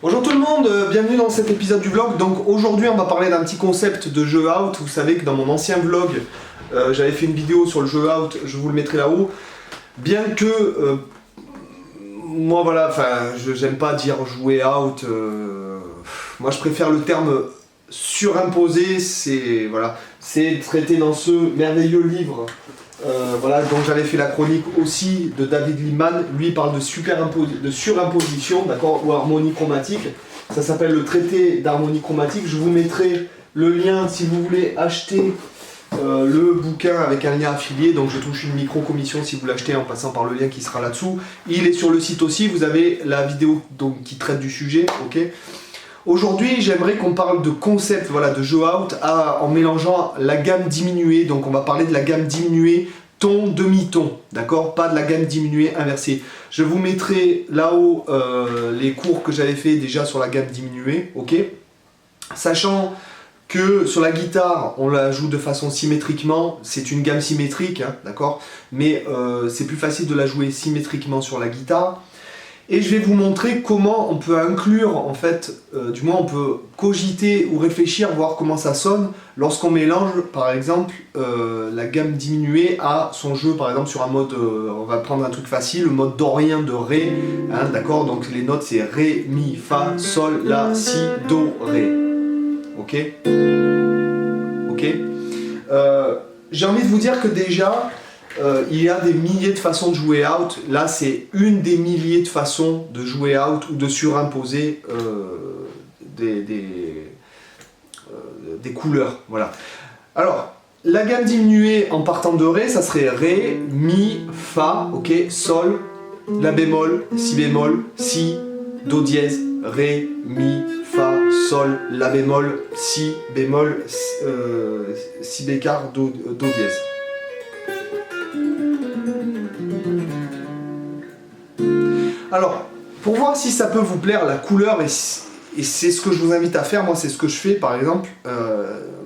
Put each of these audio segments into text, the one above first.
Bonjour tout le monde, bienvenue dans cet épisode du vlog. Donc aujourd'hui on va parler d'un petit concept de jeu out. Vous savez que dans mon ancien vlog, j'avais fait une vidéo sur le jeu out, je vous le mettrai là-haut. Bien que, moi voilà, j'aime pas dire jouer out, moi je préfère le terme surimposé, c'est voilà, c'est traité dans ce merveilleux livre. Voilà, donc j'avais fait la chronique aussi de David Liman, lui il parle de surimposition, d'accord, ou harmonie chromatique. Ça s'appelle le traité d'harmonie chromatique. Je vous mettrai le lien si vous voulez acheter le bouquin avec un lien affilié, donc je touche une micro-commission si vous l'achetez en passant par le lien qui sera là-dessous. Il est sur le site aussi, vous avez la vidéo donc, qui traite du sujet, ok. Aujourd'hui, j'aimerais qu'on parle de concept, voilà, de jeu out en mélangeant la gamme diminuée. Donc on va parler de la gamme diminuée ton, demi-ton, d'accord? Pas de la gamme diminuée inversée. Je vous mettrai là-haut les cours que j'avais fait déjà sur la gamme diminuée, ok? Sachant que sur la guitare, on la joue de façon symétriquement, c'est une gamme symétrique, hein, d'accord? Mais c'est plus facile de la jouer symétriquement sur la guitare. Et je vais vous montrer comment on peut inclure, en fait, du moins on peut cogiter ou réfléchir, voir comment ça sonne lorsqu'on mélange, par exemple, la gamme diminuée à son jeu, par exemple, sur un mode, on va prendre un truc facile, le mode dorien de Ré, hein, d'accord? Donc les notes c'est Ré, Mi, Fa, Sol, La, Si, Do, Ré. Ok? Ok? J'ai envie de vous dire que déjà, il y a des milliers de façons de jouer out. Là, c'est une des milliers de façons de jouer out ou de surimposer des couleurs. Voilà. Alors, la gamme diminuée en partant de Ré, ça serait Ré, Mi, Fa, ok, Sol, La bémol, Si bémol, Si, Do dièse, Ré, Mi, Fa, Sol, La bémol, Si bémol, Si bécard, Do dièse. Alors, pour voir si ça peut vous plaire, la couleur, et c'est ce que je vous invite à faire, moi c'est ce que je fais par exemple,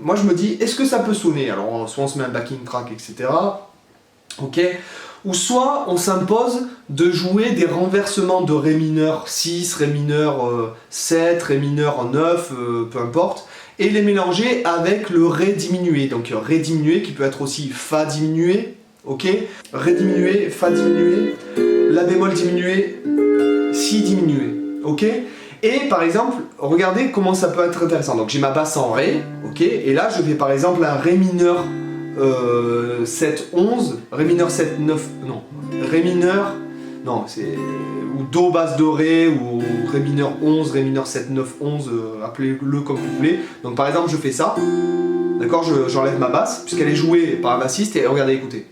moi je me dis, est-ce que ça peut sonner? Alors soit on se met un backing track, etc. Ok. Ou soit on s'impose de jouer des renversements de Ré mineur 6, Ré mineur 7, Ré mineur 9, peu importe, et les mélanger avec le Ré diminué. Donc Ré diminué qui peut être aussi Fa diminué, ok, Ré diminué, Fa diminué, La bémol diminué, Si diminué, ok. Et par exemple, regardez comment ça peut être intéressant. Donc j'ai ma basse en Ré, ok, et là je fais par exemple un Ré mineur 7, 11, Ré mineur 7, 9, non, Ré mineur, non, c'est, ou Do basse de Ré, ou Ré mineur 11, Ré mineur 7, 9, 11, appelez-le comme vous voulez. Donc par exemple je fais ça, d'accord, j'enlève ma basse, puisqu'elle est jouée par un bassiste, et regardez, écoutez.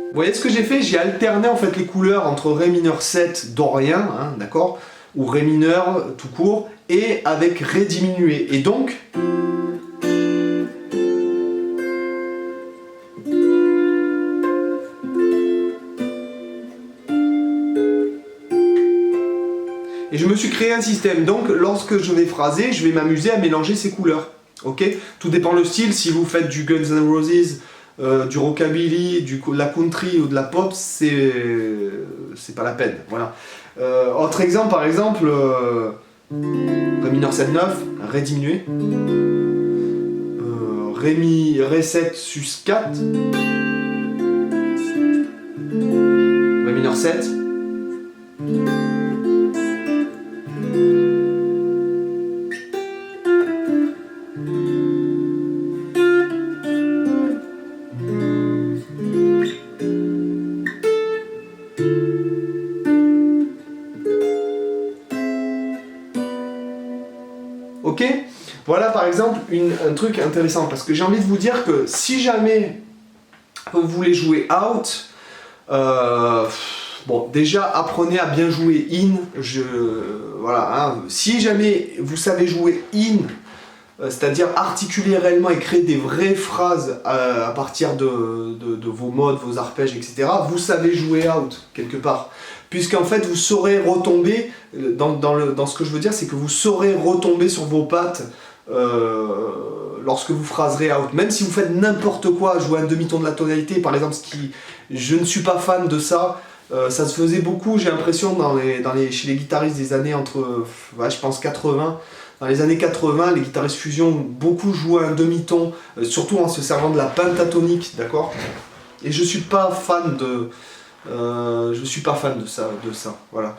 Vous voyez ce que j'ai fait? J'ai alterné en fait les couleurs entre Ré mineur 7 dorien, hein, d'accord, ou Ré mineur tout court, et avec Ré diminué. Et donc, et je me suis créé un système. Donc, lorsque je vais phraser, je vais m'amuser à mélanger ces couleurs. Ok? Tout dépend le style. Si vous faites du Guns N' Roses, du rockabilly, de la country ou de la pop, c'est pas la peine, voilà. Autre exemple, par exemple, Ré mineur 7, 9, Ré diminué, Ré 7 sus 4, Ré mineur 7, ok? Voilà par exemple un truc intéressant, parce que j'ai envie de vous dire que si jamais vous voulez jouer out, bon déjà apprenez à bien jouer in, voilà, hein. Si jamais vous savez jouer in, c'est-à-dire articuler réellement et créer des vraies phrases à partir de vos modes, vos arpèges, etc., vous savez jouer out quelque part. Puisqu'en fait vous saurez retomber, dans ce que je veux dire, c'est que vous saurez retomber sur vos pattes lorsque vous phraserez out, même si vous faites n'importe quoi, jouer un demi-ton de la tonalité, par exemple, je ne suis pas fan de ça. Ça se faisait beaucoup, j'ai l'impression, chez les guitaristes des années entre, ouais, je pense 80. Dans les années 80, les guitaristes fusion, beaucoup jouaient un demi-ton, surtout en se servant de la pentatonique, d'accord? Et je suis pas fan de ça, voilà.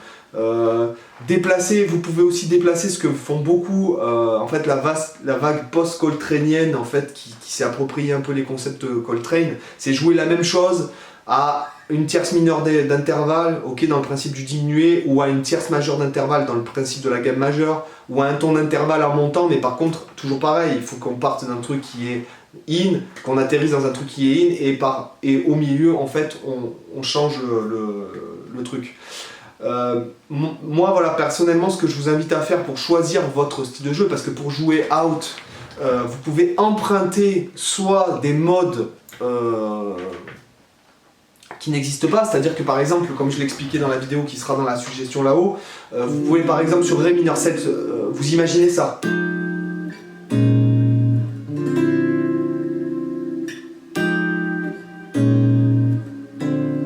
Déplacer, vous pouvez aussi déplacer ce que font beaucoup, en fait, la vague post-coltraneenne, en fait, qui s'est approprié un peu les concepts Coltrane, c'est jouer la même chose à une tierce mineure d'intervalle, ok, dans le principe du diminué, ou à une tierce majeure d'intervalle dans le principe de la gamme majeure, ou à un ton d'intervalle en montant, mais par contre, toujours pareil, il faut qu'on parte d'un truc qui est in, qu'on atterrisse dans un truc qui est in, et au milieu, en fait, on change le truc. Moi, voilà, personnellement, ce que je vous invite à faire pour choisir votre style de jeu, parce que pour jouer out, vous pouvez emprunter soit des modes qui n'existent pas, c'est-à-dire que par exemple, comme je l'expliquais dans la vidéo qui sera dans la suggestion là-haut, vous pouvez par exemple sur Ré mineur 7, vous imaginez ça.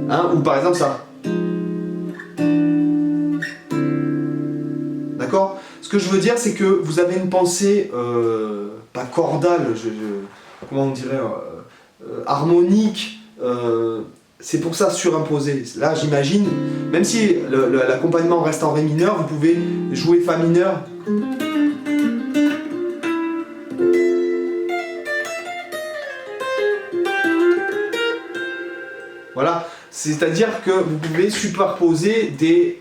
Hein, ou par exemple ça. D'accord? Ce que je veux dire, c'est que vous avez une pensée, pas chordale, comment on dirait, harmonique, c'est pour ça surimposé. Là, j'imagine, même si l'accompagnement reste en Ré mineur, vous pouvez jouer Fa mineur. Voilà, c'est-à-dire que vous pouvez superposer des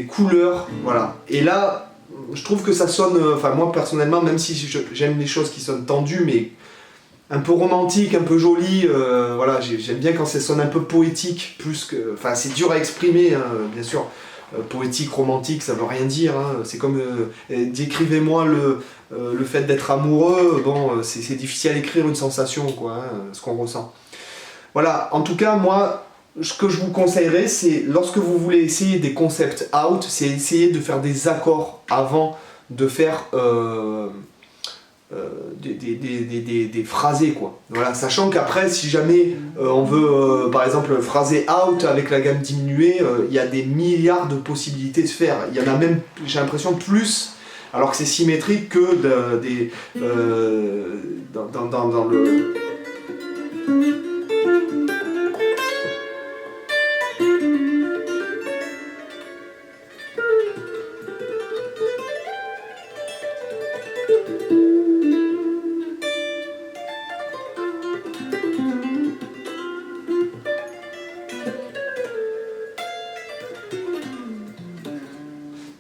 couleurs, voilà. Et là, je trouve que ça sonne, enfin moi personnellement, même si j'aime les choses qui sonnent tendues, mais un peu romantique, un peu joli, voilà, j'aime bien quand ça sonne un peu poétique, plus que... Enfin, c'est dur à exprimer, hein, bien sûr. Poétique, romantique, ça veut rien dire, hein. C'est comme... décrivez-moi le fait d'être amoureux, bon, c'est difficile à écrire une sensation, quoi, hein, ce qu'on ressent. Voilà, en tout cas, moi, ce que je vous conseillerais, c'est, lorsque vous voulez essayer des concepts out, c'est essayer de faire des accords avant de faire... des phrasés, quoi. Voilà, sachant qu'après, si jamais on veut par exemple phraser out avec la gamme diminuée, il y a des milliards de possibilités de faire. Il y en a même, j'ai l'impression, plus, alors que c'est symétrique que dans le...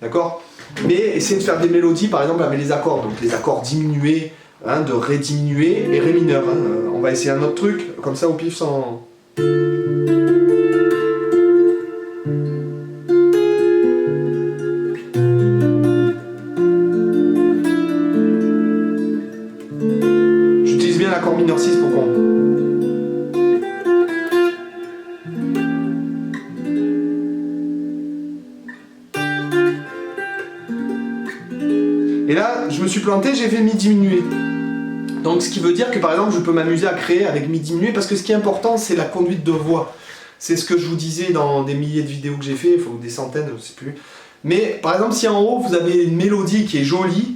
D'accord? Mais essayez de faire des mélodies, par exemple avec les accords, donc les accords diminués, hein, de Ré diminué et Ré mineur. Hein. On va essayer un autre truc, comme ça au pif sans... J'utilise bien l'accord mineur 6 pour qu'on... Et là, je me suis planté, j'ai fait Mi diminué. Donc ce qui veut dire que par exemple, je peux m'amuser à créer avec Mi diminué, parce que ce qui est important, c'est la conduite de voix. C'est ce que je vous disais dans des milliers de vidéos que j'ai fait, il faut des centaines, je ne sais plus. Mais par exemple, si en haut, vous avez une mélodie qui est jolie,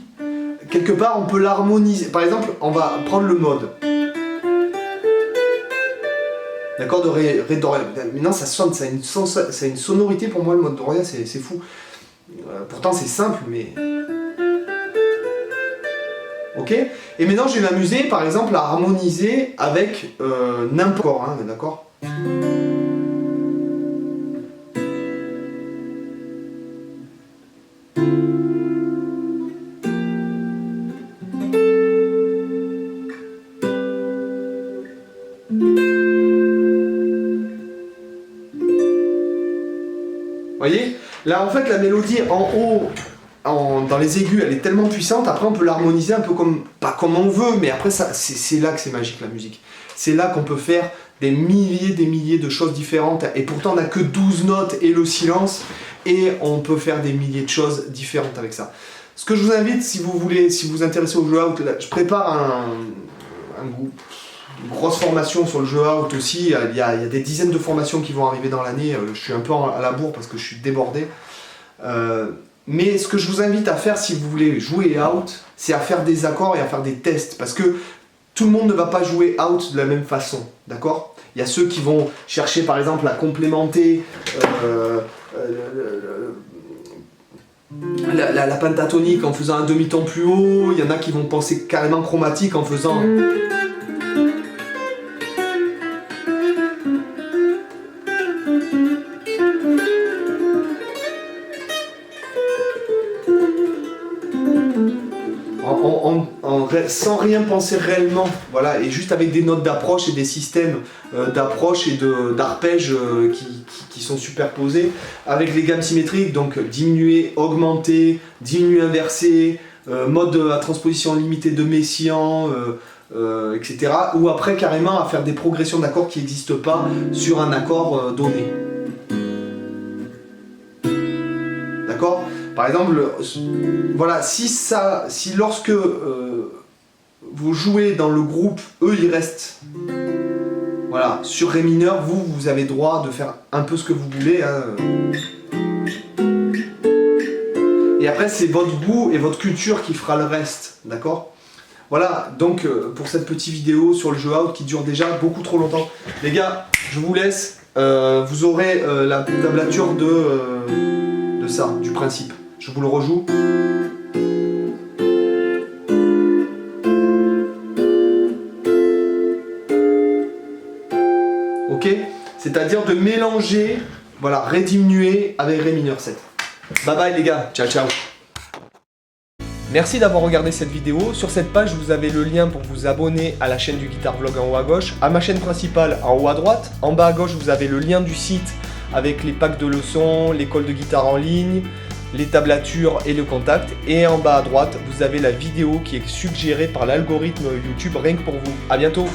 quelque part, on peut l'harmoniser. Par exemple, on va prendre le mode. D'accord, de Ré Doria. Maintenant, ça sonne, ça a une sonorité pour moi, le mode Doria, c'est fou. Pourtant, c'est simple, mais... Ok. Et maintenant, je vais m'amuser, par exemple, à harmoniser avec n'importe quoi, hein, d'accord? Voyez? Là, en fait, la mélodie en haut, dans les aigus, elle est tellement puissante, après on peut l'harmoniser un peu comme, pas comme on veut, mais après c'est là que c'est magique la musique. C'est là qu'on peut faire des milliers de choses différentes, et pourtant on n'a que 12 notes et le silence, et on peut faire des milliers de choses différentes avec ça. Ce que je vous invite, si vous voulez, si vous vous intéressez au jeu out, là, je prépare une grosse formation sur le jeu out aussi. Il y a des dizaines de formations qui vont arriver dans l'année. Je suis un peu à la bourre parce que je suis débordé. Mais ce que je vous invite à faire si vous voulez jouer out, c'est à faire des accords et à faire des tests. Parce que tout le monde ne va pas jouer out de la même façon, d'accord? Il y a ceux qui vont chercher par exemple à complémenter la pentatonique en faisant un demi-ton plus haut. Il y en a qui vont penser carrément chromatique en faisant... sans rien penser réellement, voilà, et juste avec des notes d'approche et des systèmes d'approche et d'arpèges qui sont superposés, avec les gammes symétriques, donc diminuer, augmenter, diminuer, inverser, mode à transposition limitée de Messiaen, etc. Ou après carrément à faire des progressions d'accords qui n'existent pas sur un accord donné. D'accord ? Par exemple, voilà, si lorsque vous jouez dans le groupe, eux ils restent voilà, sur Ré mineur, vous avez droit de faire un peu ce que vous voulez. Hein. Et après c'est votre goût et votre culture qui fera le reste, d'accord? Voilà, donc pour cette petite vidéo sur le jeu out qui dure déjà beaucoup trop longtemps. Les gars, je vous laisse, vous aurez la tablature de ça, du principe. Je vous le rejoue. Ok? C'est-à-dire de mélanger, voilà, Ré diminué avec Ré mineur 7. Bye bye les gars, ciao ciao. Merci d'avoir regardé cette vidéo. Sur cette page, vous avez le lien pour vous abonner à la chaîne du Guitar Vlog en haut à gauche, à ma chaîne principale en haut à droite. En bas à gauche, vous avez le lien du site avec les packs de leçons, l'école de guitare en ligne, les tablatures et le contact. Et en bas à droite, vous avez la vidéo qui est suggérée par l'algorithme YouTube rien que pour vous. À bientôt.